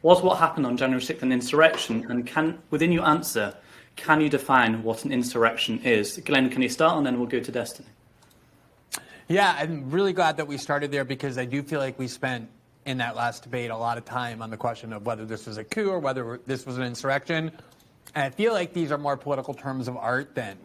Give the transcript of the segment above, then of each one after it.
Was what happened on January 6th an insurrection? And within your answer, can you define what an insurrection is? Glenn, can you start, and then we'll go to Destiny? Yeah, I'm really glad that we started there, because I do feel like we spent in that last debate a lot of time on the question of whether this was a coup or whether this was an insurrection. And I feel like these are more political terms of art than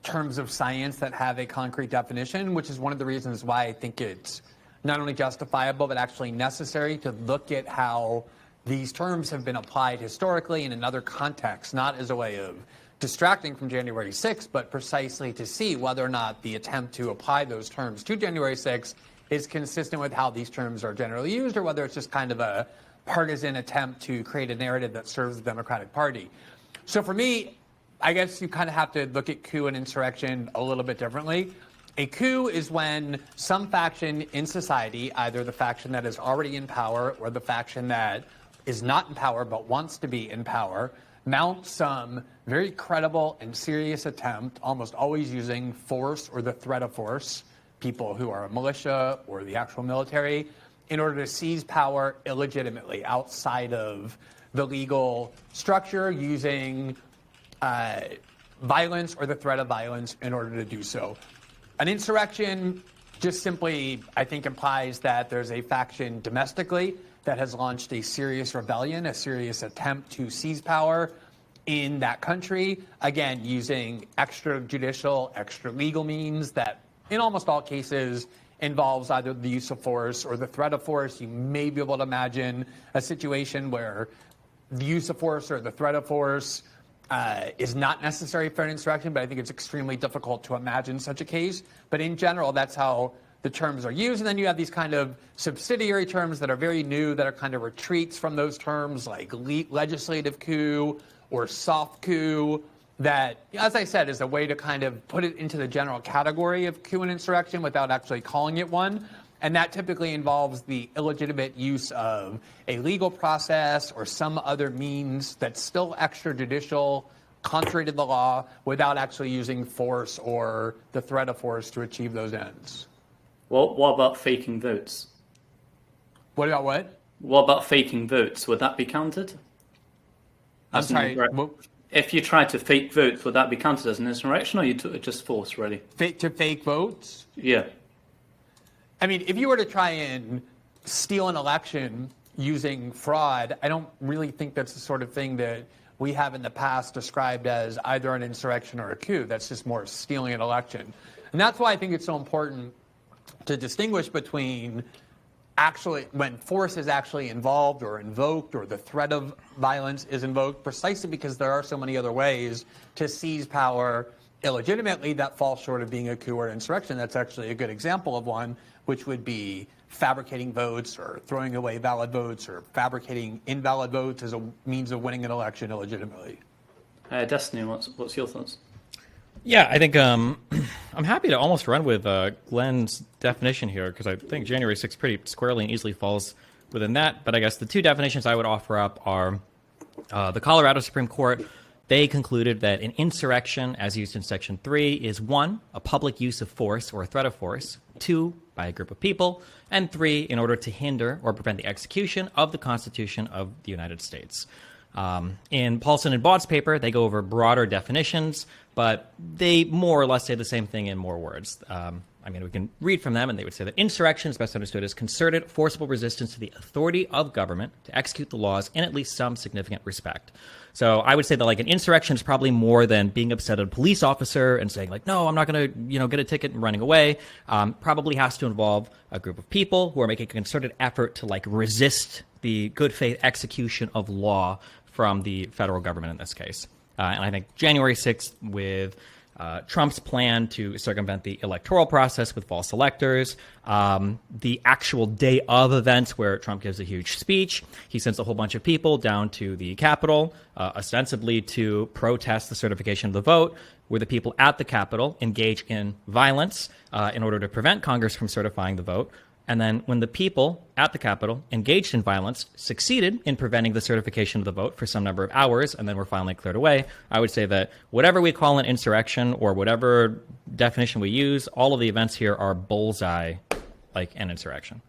terms of science that have a concrete definition, which is one of the reasons why I think it's not only justifiable but actually necessary to look at how these terms have been applied historically and in other contexts, not as a way of distracting from January 6th, but precisely to see whether or not the attempt to apply those terms to January 6th is consistent with how these terms are generally used, or whether it's just kind of a partisan attempt to create a narrative that serves the Democratic Party. So for me, I guess you kind of have to look at coup and insurrection a little bit differently. A coup is when some faction in society, either the faction that is already in power or the faction that is not in power but wants to be in power, mounts some very credible and serious attempt, almost always using force or the threat of force, people who are a militia or the actual military, in order to seize power illegitimately outside of the legal structure, using violence or the threat of violence in order to do so. An insurrection just simply, I think, implies that there's a faction domestically that has launched a serious rebellion, a serious attempt to seize power in that country, again, using extrajudicial, extra-legal means that, in almost all cases, involves either the use of force or the threat of force. You may be able to imagine a situation where the use of force or the threat of force is not necessary for an insurrection, but I think it's extremely difficult to imagine such a case. But in general, that's how the terms are used. And then you have these kind of subsidiary terms that are very new, that are kind of retreats from those terms, like legislative coup or soft coup, that, as I said, is a way to kind of put it into the general category of coup and insurrection without actually calling it one. And that typically involves the illegitimate use of a legal process or some other means that's still extrajudicial, contrary to the law, without actually using force or the threat of force to achieve those ends. Well, what about faking votes? What about what? What about faking votes? Would that be counted? I'm sorry. If you try to fake votes, would that be counted as an insurrection, or you just force, really? To fake votes? Yeah. I mean, if you were to try and steal an election using fraud, I don't really think that's the sort of thing that we have in the past described as either an insurrection or a coup. That's just more stealing an election. And that's why I think it's so important to distinguish between actually when force is actually involved or invoked, or the threat of violence is invoked, precisely because there are so many other ways to seize power illegitimately that fall short of being a coup or insurrection. That's actually a good example of one, which would be fabricating votes or throwing away valid votes or fabricating invalid votes as a means of winning an election illegitimately. Destiny, what's your thoughts? Yeah, I think I'm happy to almost run with Glenn's definition here, because I think January 6th pretty squarely and easily falls within that. But I guess the two definitions I would offer up are the Colorado Supreme Court. They concluded that an insurrection, as used in Section 3, is 1, a public use of force or a threat of force, 2, by a group of people, and 3, in order to hinder or prevent the execution of the Constitution of the United States. In Paulson and Baud's paper, they go over broader definitions, but they more or less say the same thing in more words. We can read from them, and they would say that insurrection is best understood as concerted, forcible resistance to the authority of government to execute the laws in at least some significant respect. So I would say that like an insurrection is probably more than being upset at a police officer and saying like, no, I'm not going to, get a ticket and running away. Probably has to involve a group of people who are making a concerted effort to like resist the good faith execution of law from the federal government in this case. And I think January 6th with Trump's plan to circumvent the electoral process with false electors, the actual day of events where Trump gives a huge speech. He sends a whole bunch of people down to the Capitol, ostensibly to protest the certification of the vote, where the people at the Capitol engage in violence in order to prevent Congress from certifying the vote. And then when the people at the Capitol engaged in violence succeeded in preventing the certification of the vote for some number of hours and then were finally cleared away, I would say that whatever we call an insurrection or whatever definition we use, all of the events here are bullseye like an insurrection.